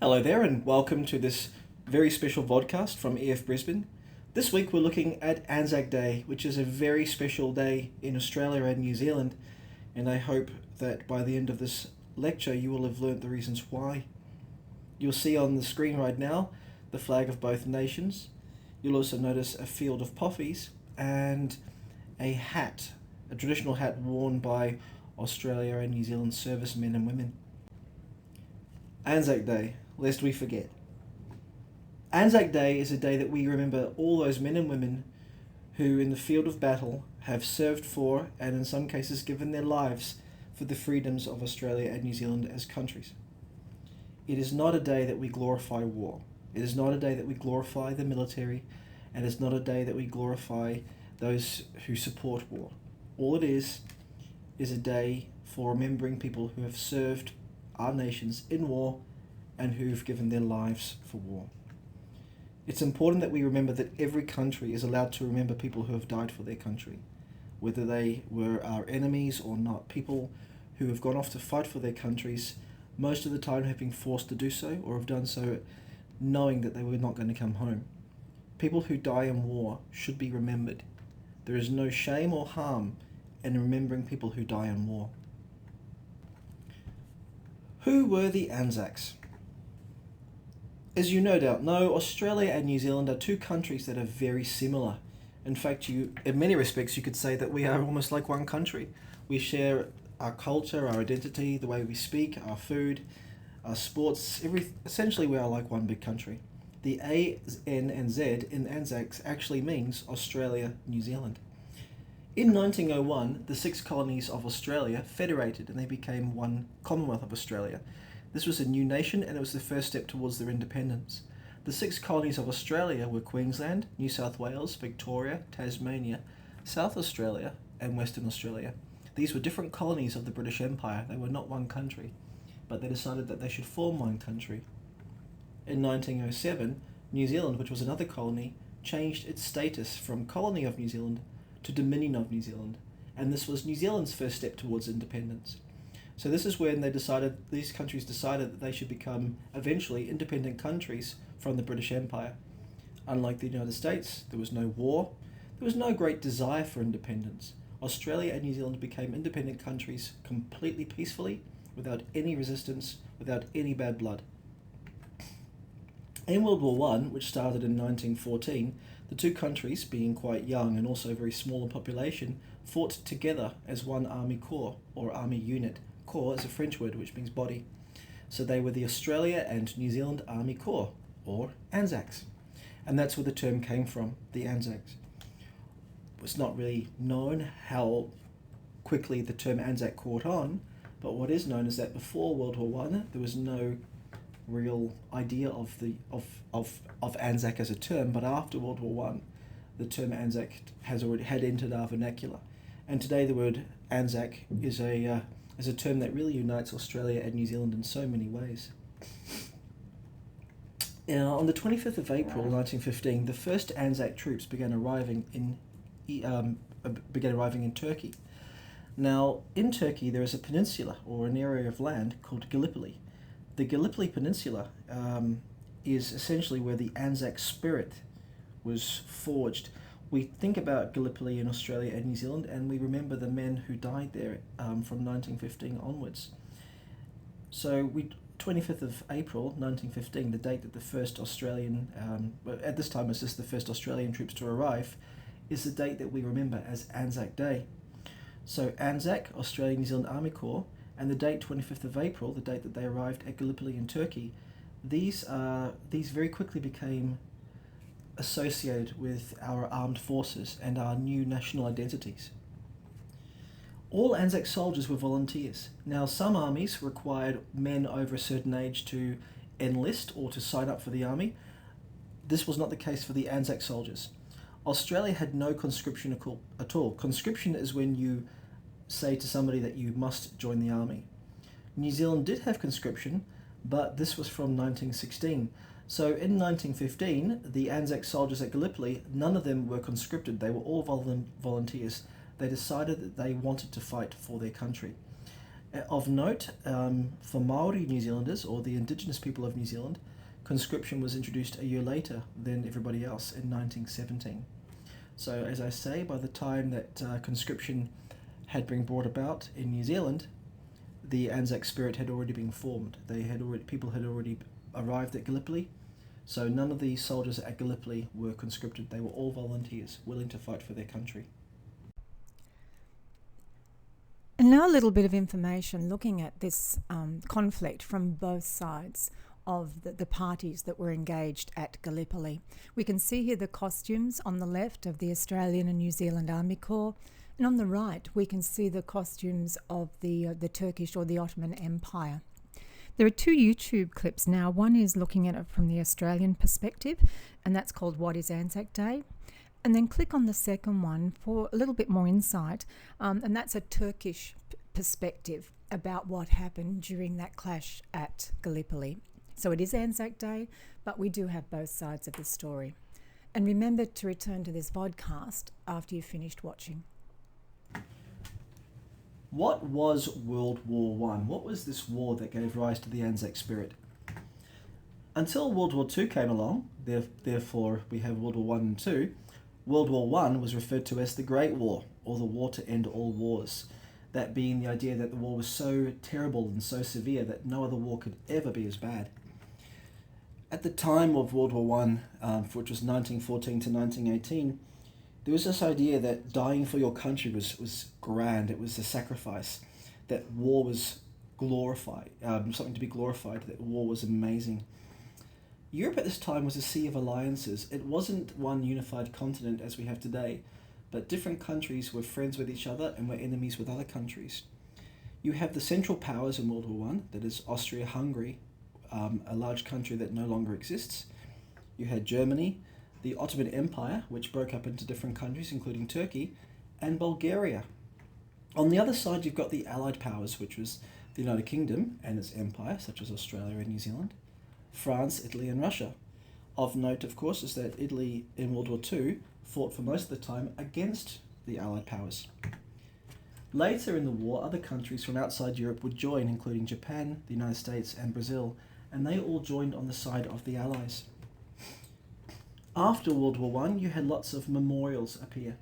Hello there, and welcome to this very special vodcast from EF Brisbane. This week we're looking at Anzac Day, which is a very special day in Australia and New Zealand, and I hope that by the end of this lecture you will have learnt the reasons why. You'll see on the screen right now the flag of both nations. You'll also notice a field of poppies and a hat, a traditional hat worn by Australia and New Zealand servicemen and women. Anzac Day, lest we forget. Anzac Day is a day that we remember all those men and women who in the field of battle have served for and in some cases given their lives for the freedoms of Australia and New Zealand as countries. It is not a day that we glorify war. It is not a day that we glorify the military, and it's not a day that we glorify those who support war. All it is a day for remembering people who have served our nations in war and who've given their lives for war. It's important that we remember that every country is allowed to remember people who have died for their country, whether they were our enemies or not. People who have gone off to fight for their countries, most of the time have been forced to do so or have done so knowing that they were not going to come home. People who die in war should be remembered. There is no shame or harm in remembering people who die in war. Who were the Anzacs? As you no doubt know, Australia and New Zealand are two countries that are very similar. In fact, in many respects, you could say that we are almost like one country. We share our culture, our identity, the way we speak, our food, our sports, essentially we are like one big country. The A, N and Z in Anzacs actually means Australia, New Zealand. In 1901, the 6 colonies of Australia federated and they became one Commonwealth of Australia. This was a new nation and it was the first step towards their independence. The 6 colonies of Australia were Queensland, New South Wales, Victoria, Tasmania, South Australia and Western Australia. These were different colonies of the British Empire. They were not one country, but they decided that they should form one country. In 1907, New Zealand, which was another colony, changed its status from Colony of New Zealand to Dominion of New Zealand, and this was New Zealand's first step towards independence. So this is when these countries decided that they should become eventually independent countries from the British Empire. Unlike the United States, there was no war, there was no great desire for independence. Australia and New Zealand became independent countries completely peacefully, without any resistance, without any bad blood. In World War I, which started in 1914, the two countries, being quite young and also very small in population, fought together as one army corps, or army unit. Corps is a French word which means body. So they were the Australia and New Zealand Army Corps, or Anzacs. And that's where the term came from, the Anzacs. It's not really known how quickly the term Anzac caught on, but what is known is that before World War I, there was no real idea of Anzac as a term, but after World War I, the term Anzac had entered our vernacular, and today the word Anzac is a term that really unites Australia and New Zealand in so many ways. On the 25th of April 1915, the first Anzac troops began arriving in Turkey. Now, in Turkey there is a peninsula or an area of land called Gallipoli. The Gallipoli Peninsula is essentially where the Anzac spirit was forged. We think about Gallipoli in Australia and New Zealand and we remember the men who died there from 1915 onwards. So 25th of April 1915, the date that the first Australian, at this time it's just the first Australian troops to arrive, is the date that we remember as Anzac Day. So Anzac, Australian New Zealand Army Corps, and the date 25th of April, the date that they arrived at Gallipoli in Turkey, these very quickly became associated with our armed forces and our new national identities. All Anzac soldiers were volunteers. Now, some armies required men over a certain age to enlist or to sign up for the army. This was not the case for the Anzac soldiers. Australia had no conscription at all. Conscription is when you say to somebody that you must join the army. New Zealand did have conscription, but this was from 1916. So in 1915, the Anzac soldiers at Gallipoli, none of them were conscripted. They were all volunteers. They decided that they wanted to fight for their country. Of note, for Maori New Zealanders, or the indigenous people of New Zealand, conscription was introduced a year later than everybody else in 1917. So, as I say, by the time that conscription had been brought about in New Zealand, the Anzac spirit had already been formed. People had already arrived at Gallipoli, so none of the soldiers at Gallipoli were conscripted. They were all volunteers, willing to fight for their country. And now a little bit of information looking at this conflict from both sides of the parties that were engaged at Gallipoli. We can see here the costumes on the left of the Australian and New Zealand Army Corps, and on the right we can see the costumes of the Turkish or the Ottoman Empire. There are two YouTube clips now. One is looking at it from the Australian perspective, and that's called What is Anzac Day? And then click on the second one for a little bit more insight, and that's a Turkish perspective about what happened during that clash at Gallipoli. So it is Anzac Day, but we do have both sides of the story. And remember to return to this vodcast after you've finished watching. What was World War One? What was this war that gave rise to the Anzac spirit? Until World War Two came along, therefore we have World War One and Two, World War One was referred to as the Great War, or the war to end all wars. That being the idea that the war was so terrible and so severe that no other war could ever be as bad. At the time of World War One, which was 1914 to 1918, there was this idea that dying for your country was grand. It was a sacrifice. That war was glorified, something to be glorified. That war was amazing. Europe at this time was a sea of alliances. It wasn't one unified continent as we have today, but different countries were friends with each other and were enemies with other countries. You have the Central Powers in World War One, that is Austria-Hungary, a large country that no longer exists. You had Germany, the Ottoman Empire, which broke up into different countries, including Turkey, and Bulgaria. On the other side, you've got the Allied Powers, which was the United Kingdom and its empire, such as Australia and New Zealand, France, Italy, and Russia. Of note, of course, is that Italy in World War II fought for most of the time against the Allied powers. Later in the war, other countries from outside Europe would join, including Japan, the United States, and Brazil, and they all joined on the side of the Allies. After World War I, you had lots of memorials appear.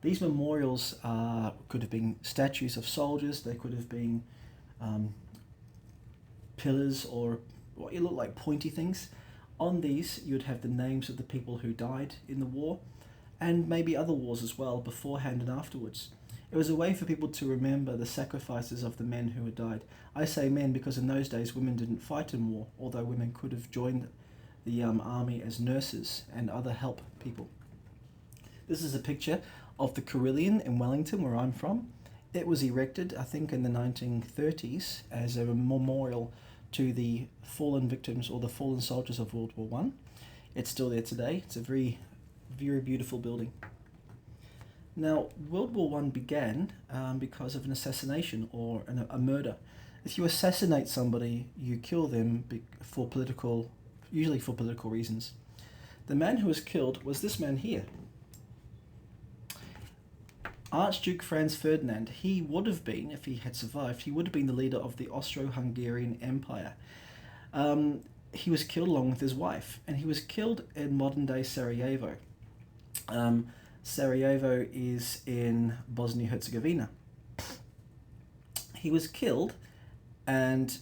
These memorials could have been statues of soldiers, they could have been pillars or what you look like pointy things. On these, you'd have the names of the people who died in the war, and maybe other wars as well, beforehand and afterwards. It was a way for people to remember the sacrifices of the men who had died. I say men because in those days women didn't fight in war, although women could have joined the army as nurses and other help people. This is a picture of the Carillon in Wellington, where I'm from. It was erected, I think, in the 1930s as a memorial to the fallen victims or the fallen soldiers of World War I. It's still there today. It's a very, very beautiful building. Now, World War I began because of an assassination or a murder. If you assassinate somebody, you kill them usually for political reasons. The man who was killed was this man here. Archduke Franz Ferdinand. He would have been, if he had survived, he would have been the leader of the Austro-Hungarian Empire. He was killed along with his wife, and he was killed in modern-day Sarajevo. Sarajevo is in Bosnia-Herzegovina. He was killed, and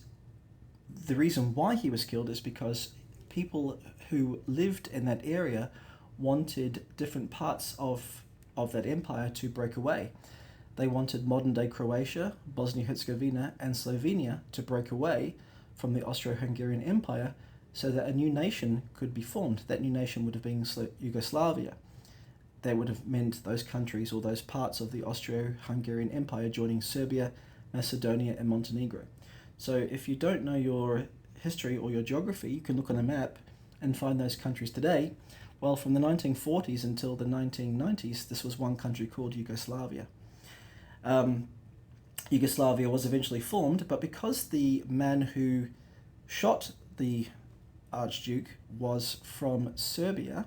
the reason why he was killed is because people who lived in that area wanted different parts of that empire to break away. They wanted modern-day Croatia, Bosnia-Herzegovina, and Slovenia to break away from the Austro-Hungarian Empire so that a new nation could be formed. That new nation would have been Yugoslavia. That would have meant those countries or those parts of the Austro-Hungarian Empire joining Serbia, Macedonia, and Montenegro. So if you don't know your history or your geography, you can look on a map and find those countries today. Well, from the 1940s until the 1990s, this was one country called Yugoslavia. Yugoslavia was eventually formed, but because the man who shot the Archduke was from Serbia,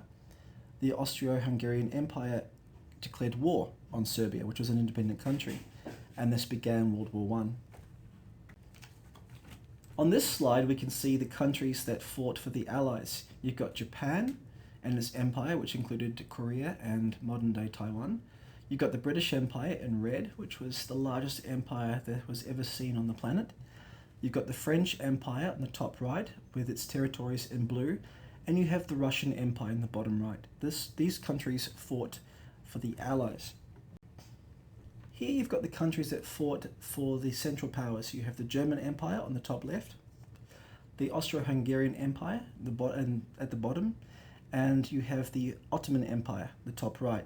the Austro-Hungarian Empire declared war on Serbia, which was an independent country, and this began World War I. On this slide, we can see the countries that fought for the Allies. You've got Japan and its empire, which included Korea and modern-day Taiwan. You've got the British Empire in red, which was the largest empire that was ever seen on the planet. You've got the French Empire on the top right, with its territories in blue, and you have the Russian Empire in the bottom right. These countries fought for the Allies. Here you've got the countries that fought for the Central Powers. You have the German Empire on the top left, the Austro-Hungarian Empire at the bottom, and you have the Ottoman Empire, the top right.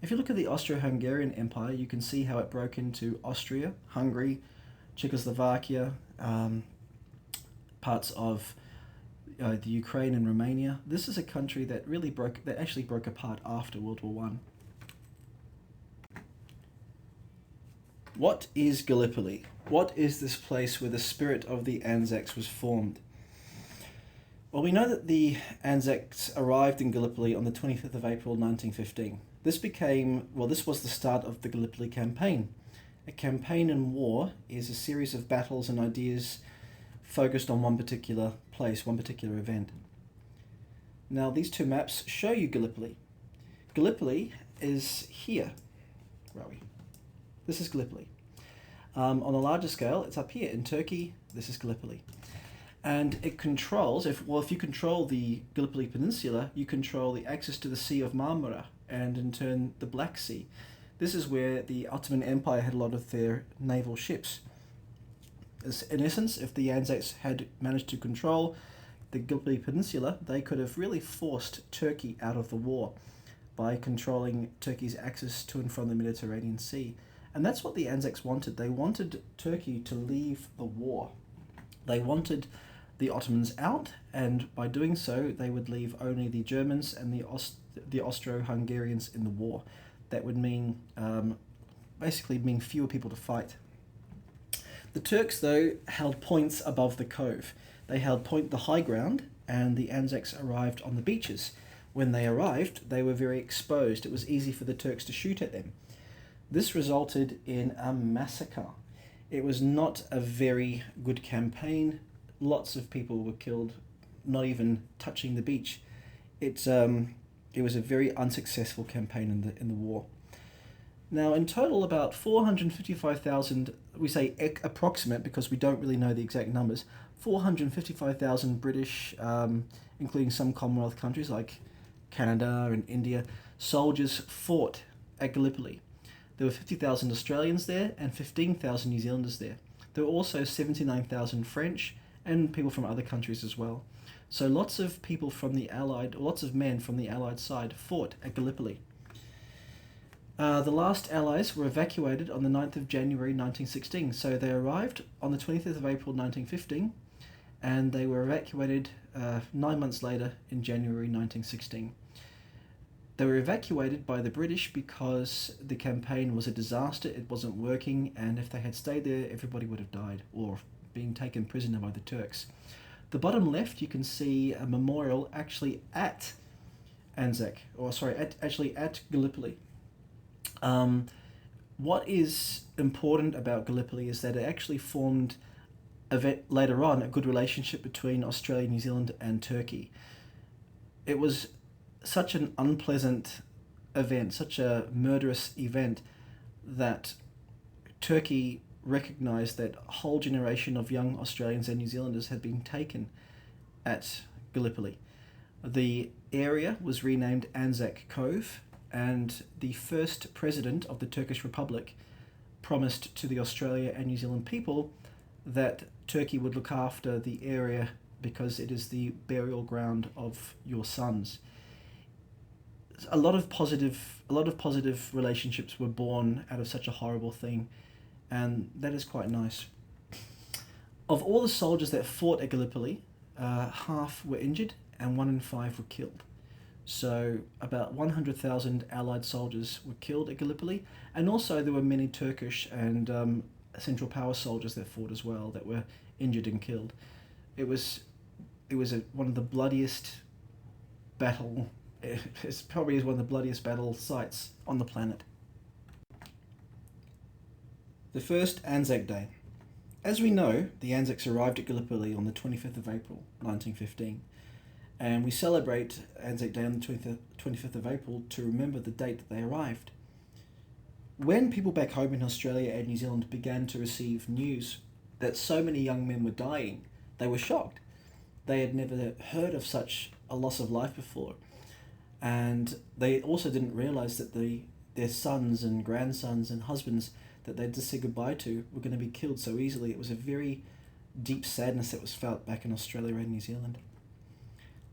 If you look at the Austro-Hungarian Empire, you can see how it broke into Austria, Hungary, Czechoslovakia, parts of the Ukraine and Romania. This is a country that actually broke apart after World War One. What is Gallipoli? What is this place where the spirit of the Anzacs was formed? Well, we know that the Anzacs arrived in Gallipoli on the 25th of April 1915. This was the start of the Gallipoli campaign. A campaign in war is a series of battles and ideas focused on one particular place, one particular event. Now, these two maps show you Gallipoli. Gallipoli is here. Where are we? This is Gallipoli. On a larger scale, it's up here in Turkey. This is Gallipoli. And it controls, if you control the Gallipoli Peninsula, you control the access to the Sea of Marmara and in turn the Black Sea. This is where the Ottoman Empire had a lot of their naval ships. In essence, if the Anzacs had managed to control the Gallipoli Peninsula, they could have really forced Turkey out of the war by controlling Turkey's access to and from the Mediterranean Sea. And that's what the Anzacs wanted. They wanted Turkey to leave the war. They wanted the Ottomans out, and by doing so, they would leave only the Germans and the Austro-Hungarians in the war. That would mean, basically mean fewer people to fight. The Turks, though, held points above the cove. They held the high ground, and the Anzacs arrived on the beaches. When they arrived, they were very exposed. It was easy for the Turks to shoot at them. This resulted in a massacre. It was not a very good campaign. Lots of people were killed, not even touching the beach. It was a very unsuccessful campaign in the war. Now, in total, about 455,000, we say approximate because we don't really know the exact numbers, 455,000 British, including some Commonwealth countries like Canada and India, soldiers fought at Gallipoli. There were 50,000 Australians there and 15,000 New Zealanders there. There were also 79,000 French and people from other countries as well. So lots of men from the Allied side fought at Gallipoli. The last Allies were evacuated on the 9th of January 1916. So they arrived on the 25th of April 1915 and they were evacuated 9 months later in January 1916. They were evacuated by the British because the campaign was a disaster, it wasn't working, and if they had stayed there, everybody would have died or been taken prisoner by the Turks. The bottom left, you can see a memorial actually at at Gallipoli. What is important about Gallipoli is that it actually formed later on a good relationship between Australia, New Zealand and Turkey. It was such an unpleasant event, such a murderous event, that Turkey recognised that a whole generation of young Australians and New Zealanders had been taken at Gallipoli. The area was renamed Anzac Cove, and the first president of the Turkish Republic promised to the Australia and New Zealand people that Turkey would look after the area because it is the burial ground of your sons. A lot of positive relationships were born out of such a horrible thing, and that is quite nice. Of all the soldiers that fought at Gallipoli, half were injured and 1 in 5 were killed. So about 100,000 Allied soldiers were killed at Gallipoli, and also there were many Turkish and Central Power soldiers that fought as well that were injured and killed. It was one of the bloodiest battle. It probably is one of the bloodiest battle sites on the planet. The first Anzac Day. As we know, the Anzacs arrived at Gallipoli on the 25th of April 1915, and we celebrate Anzac Day on the 25th of April to remember the date that they arrived. When people back home in Australia and New Zealand began to receive news that so many young men were dying, they were shocked. They had never heard of such a loss of life before, and they also didn't realise that their sons and grandsons and husbands that they'd just said goodbye to were going to be killed so easily. It was a very deep sadness that was felt back in Australia and New Zealand.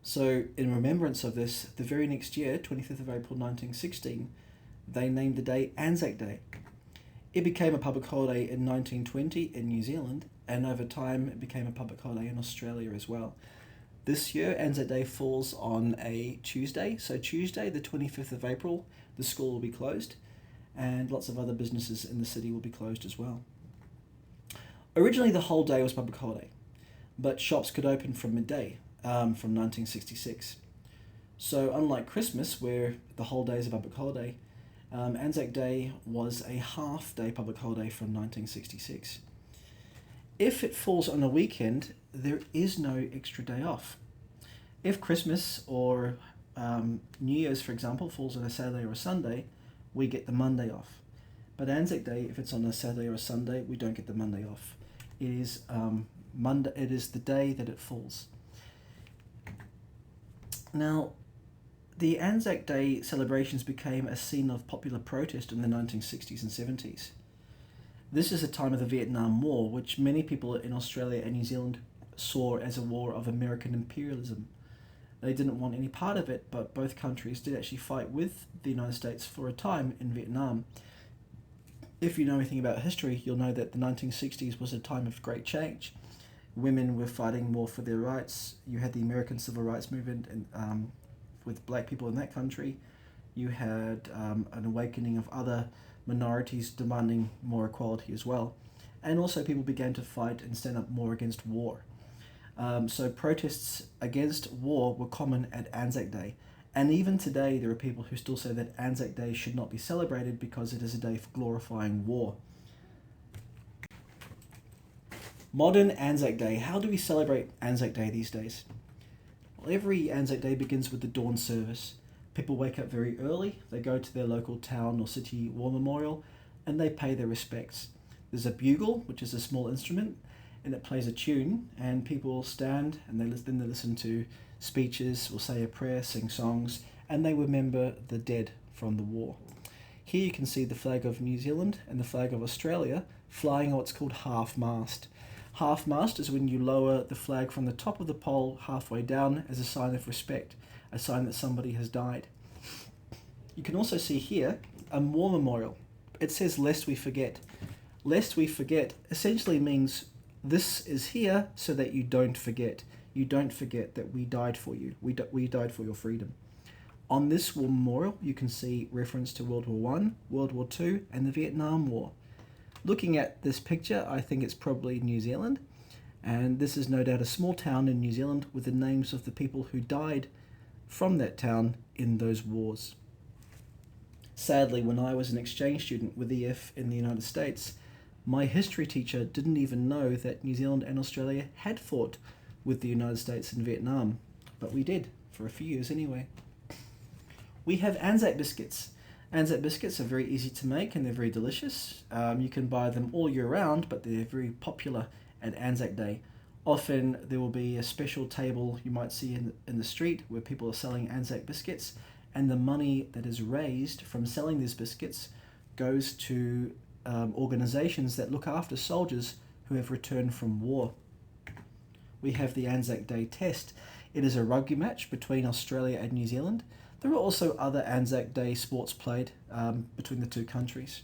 So in remembrance of this, the very next year, 25th of April 1916, they named the day Anzac Day. It became a public holiday in 1920 in New Zealand, and over time it became a public holiday in Australia as well. This year, Anzac Day falls on a Tuesday, so Tuesday the 25th of April, the school will be closed, and lots of other businesses in the city will be closed as well. Originally the whole day was public holiday, but shops could open from midday from 1966. So unlike Christmas, where the whole day is a public holiday, Anzac Day was a half-day public holiday from 1966. If it falls on a weekend, there is no extra day off. If Christmas or New Year's, for example, falls on a Saturday or a Sunday, we get the Monday off. But Anzac Day, if it's on a Saturday or a Sunday, we don't get the Monday off. It is Monday. It is the day that it falls. Now, the Anzac Day celebrations became a scene of popular protest in the 1960s and 70s. This is a time of the Vietnam War, which many people in Australia and New Zealand saw as a war of American imperialism. They didn't want any part of it, but both countries did actually fight with the United States for a time in Vietnam. If you know anything about history, you'll know that the 1960s was a time of great change. Women were fighting more for their rights. You had the American Civil Rights Movement and with black people in that country. You had an awakening of other minorities demanding more equality as well. And also people began to fight and stand up more against war. So protests against war were common at Anzac Day. And even today there are people who still say that Anzac Day should not be celebrated because it is a day for glorifying war. Modern Anzac Day. How do we celebrate Anzac Day these days? Well, every Anzac Day begins with the dawn service. People wake up very early, they go to their local town or city war memorial, and they pay their respects. There's a bugle, which is a small instrument, and it plays a tune, and people stand and they listen to speeches or say a prayer, sing songs, and they remember the dead from the war. Here you can see the flag of New Zealand and the flag of Australia flying on what's called half-mast. Half-mast is when you lower the flag from the top of the pole halfway down as a sign of respect, a sign that somebody has died. You can also see here a war memorial. It says "Lest we forget." Lest we forget essentially means this is here so that you don't forget. You don't forget that we died for you. We died for your freedom. On this war memorial, you can see reference to World War I, World War II, and the Vietnam War. Looking at this picture, I think it's probably New Zealand, and this is no doubt a small town in New Zealand with the names of the people who died from that town in those wars. Sadly, when I was an exchange student with EF in the United States, my history teacher didn't even know that New Zealand and Australia had fought with the United States in Vietnam, but we did, for a few years anyway. We have Anzac biscuits. Anzac biscuits are very easy to make and they're very delicious. You can buy them all year round, but they're very popular at Anzac Day. Often there will be a special table you might see in the street where people are selling Anzac biscuits, and the money that is raised from selling these biscuits goes to organisations that look after soldiers who have returned from war. We have the Anzac Day Test. It is a rugby match between Australia and New Zealand. There are also other Anzac Day sports played between the two countries.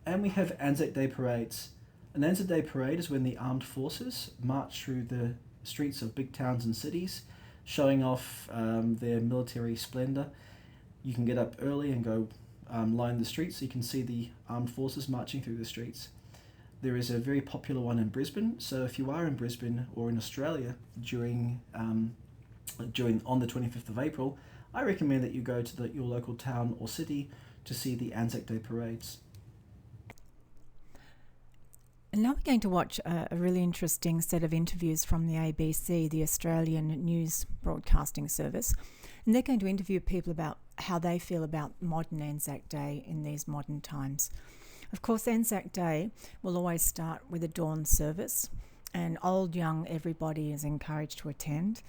And we have Anzac Day parades. An Anzac Day parade is when the armed forces march through the streets of big towns and cities, showing off their military splendour. You can get up early and go line the streets so you can see the armed forces marching through the streets. There is a very popular one in Brisbane, so if you are in Brisbane or in Australia during on the 25th of April, I recommend that you go to your local town or city to see the Anzac Day parades. And now we're going to watch a really interesting set of interviews from the ABC, the Australian News Broadcasting Service. And they're going to interview people about how they feel about modern Anzac Day in these modern times. Of course, Anzac Day will always start with a dawn service, and old, young, everybody is encouraged to attend.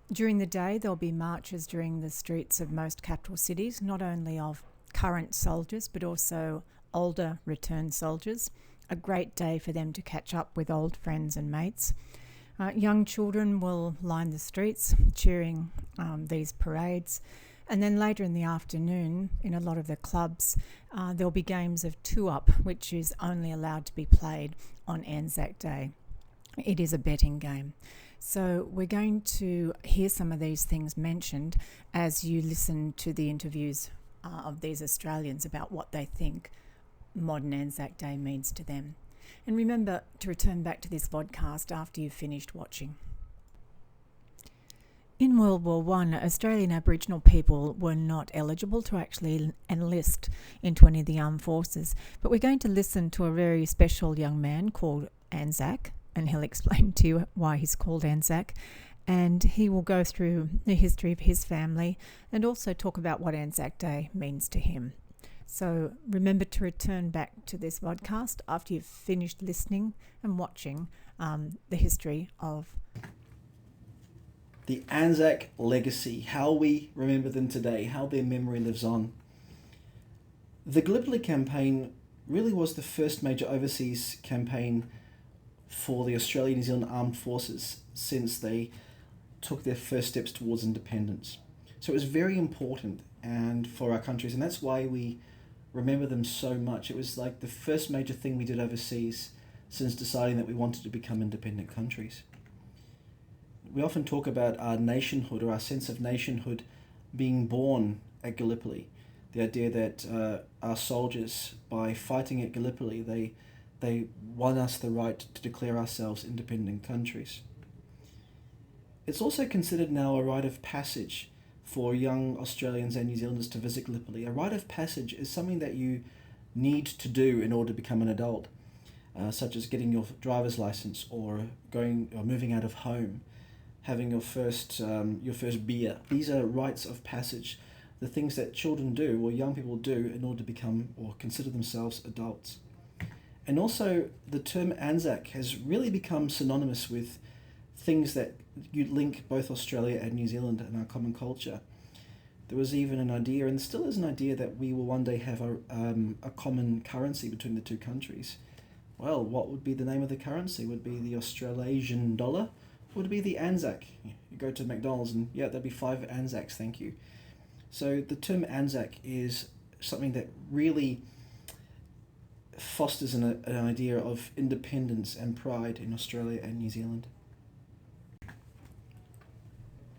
During the day, there'll be marches during the streets of most capital cities, not only of current soldiers, but also older returned soldiers. A great day for them to catch up with old friends and mates. Young children will line the streets cheering these parades. And then later in the afternoon, in a lot of the clubs, there'll be games of two-up, which is only allowed to be played on Anzac Day. It is a betting game. So we're going to hear some of these things mentioned as you listen to the interviews of these Australians about what they think modern Anzac Day means to them. And remember to return back to this podcast after you've finished watching. In World War I, Australian Aboriginal people were not eligible to actually enlist into any of the armed forces, but we're going to listen to a very special young man called Anzac, and he'll explain to you why he's called Anzac, and he will go through the history of his family and also talk about what Anzac Day means to him. So remember to return back to this podcast after you've finished listening and watching the history of the Anzac legacy, how we remember them today, how their memory lives on. The Gallipoli campaign really was the first major overseas campaign for the Australian New Zealand Armed Forces since they took their first steps towards independence. So it was very important and for our countries, and that's why we remember them so much. It was like the first major thing we did overseas since deciding that we wanted to become independent countries. We often talk about our nationhood or our sense of nationhood being born at Gallipoli. The idea that our soldiers, by fighting at Gallipoli, they won us the right to declare ourselves independent countries. It's also considered now a rite of passage for young Australians and New Zealanders to visit Gallipoli. A rite of passage is something that you need to do in order to become an adult, such as getting your driver's license or moving out of home, having your first beer. These are rites of passage, the things that children do or young people do in order to become or consider themselves adults. And also the term Anzac has really become synonymous with things that you link both Australia and New Zealand and our common culture. There was even an idea, and still is an idea, that we will one day have a common currency between the two countries. Well, what would be the name of the currency? Would it be the Australasian dollar? Would it be the Anzac? You go to McDonald's and there'd be 5 Anzacs, thank you. So the term Anzac is something that really fosters an idea of independence and pride in Australia and New Zealand.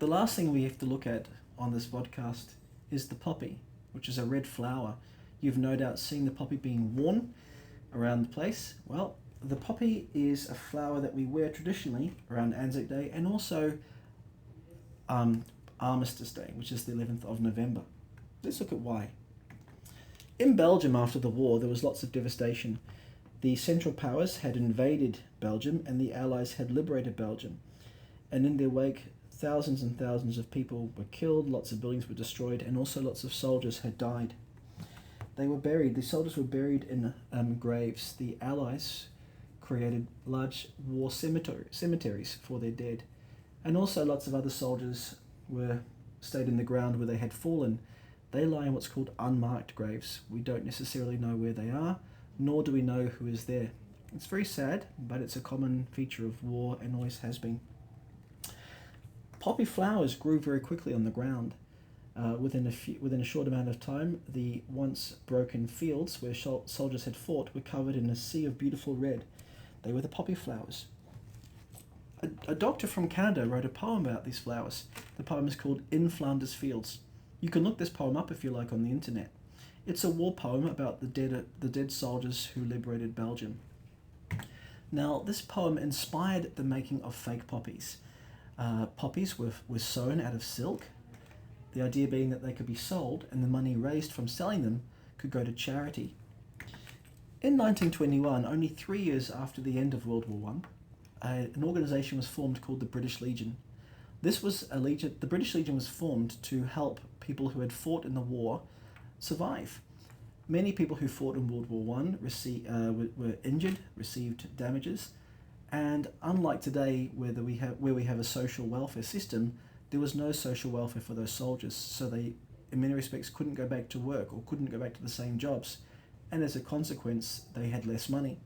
The last thing we have to look at on this podcast is the poppy, which is a red flower. You've no doubt seen the poppy being worn around the place. Well, the poppy is a flower that we wear traditionally around Anzac Day and also Armistice Day, which is the 11th of November. Let's look at why. In Belgium after the war, there was lots of devastation. The Central Powers had invaded Belgium and the Allies had liberated Belgium. And in their wake, thousands and thousands of people were killed, lots of buildings were destroyed, and also lots of soldiers had died. They were buried. The soldiers were buried in graves. The Allies created large war cemeteries for their dead. And also lots of other soldiers stayed in the ground where they had fallen. They lie in what's called unmarked graves. We don't necessarily know where they are, nor do we know who is there. It's very sad, but it's a common feature of war and always has been. Poppy flowers grew very quickly on the ground. Within a short amount of time, the once broken fields where soldiers had fought were covered in a sea of beautiful red. They were the poppy flowers. A doctor from Canada wrote a poem about these flowers. The poem is called In Flanders Fields. You can look this poem up if you like on the internet. It's a war poem about the dead soldiers who liberated Belgium. Now, this poem inspired the making of fake poppies. Poppies were sewn out of silk, the idea being that they could be sold and the money raised from selling them could go to charity. In 1921, only 3 years after the end of World War One, an organisation was formed called the British Legion. This was a legion. The British Legion was formed to help people who had fought in the war survive. Many people who fought in World War One were injured, received damages, and unlike today, where we have a social welfare system, there was no social welfare for those soldiers. So they, in many respects, couldn't go back to work or couldn't go back to the same jobs, and as a consequence, they had less money.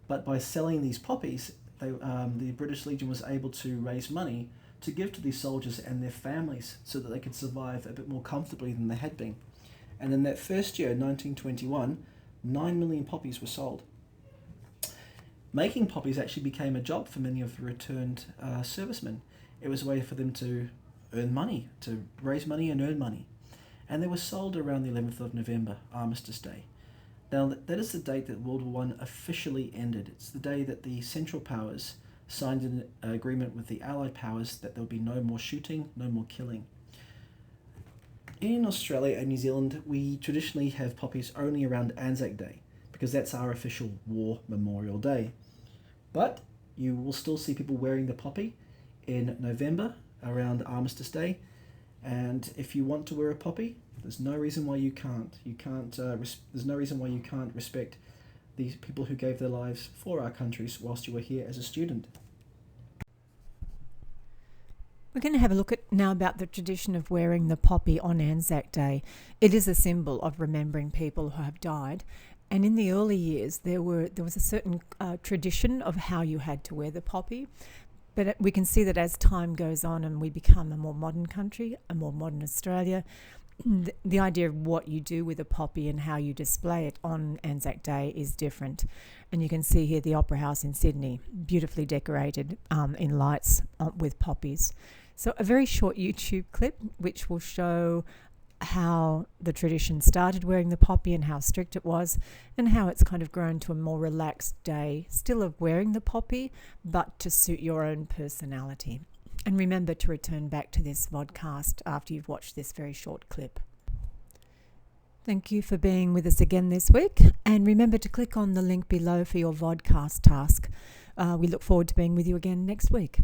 But by selling these poppies, the British Legion was able to raise money to give to these soldiers and their families so that they could survive a bit more comfortably than they had been. And in that first year, 1921, 9 million poppies were sold. Making poppies actually became a job for many of the returned servicemen. It was a way for them to earn money, to raise money and earn money. And they were sold around the 11th of November, Armistice Day. Now, that is the date that World War I officially ended. It's the day that the Central Powers signed an agreement with the Allied powers that there would be no more shooting, no more killing. In Australia and New Zealand, we traditionally have poppies only around Anzac Day, because that's our official war memorial day. But you will still see people wearing the poppy in November around Armistice Day, and if you want to wear a poppy, there's no reason why you can't. There's no reason why you can't respect these people who gave their lives for our countries whilst you were here as a student. We're going to have a look at now about the tradition of wearing the poppy on Anzac Day. It is a symbol of remembering people who have died. And in the early years, there was a certain tradition of how you had to wear the poppy. But we can see that as time goes on and we become a more modern country, a more modern Australia, the idea of what you do with a poppy and how you display it on Anzac Day is different. And you can see here the Opera House in Sydney, beautifully decorated in lights with poppies. So a very short YouTube clip which will show how the tradition started wearing the poppy and how strict it was, and how it's kind of grown to a more relaxed day, still of wearing the poppy, but to suit your own personality. And remember to return back to this vodcast after you've watched this very short clip. Thank you for being with us again this week, and remember to click on the link below for your vodcast task. We look forward to being with you again next week.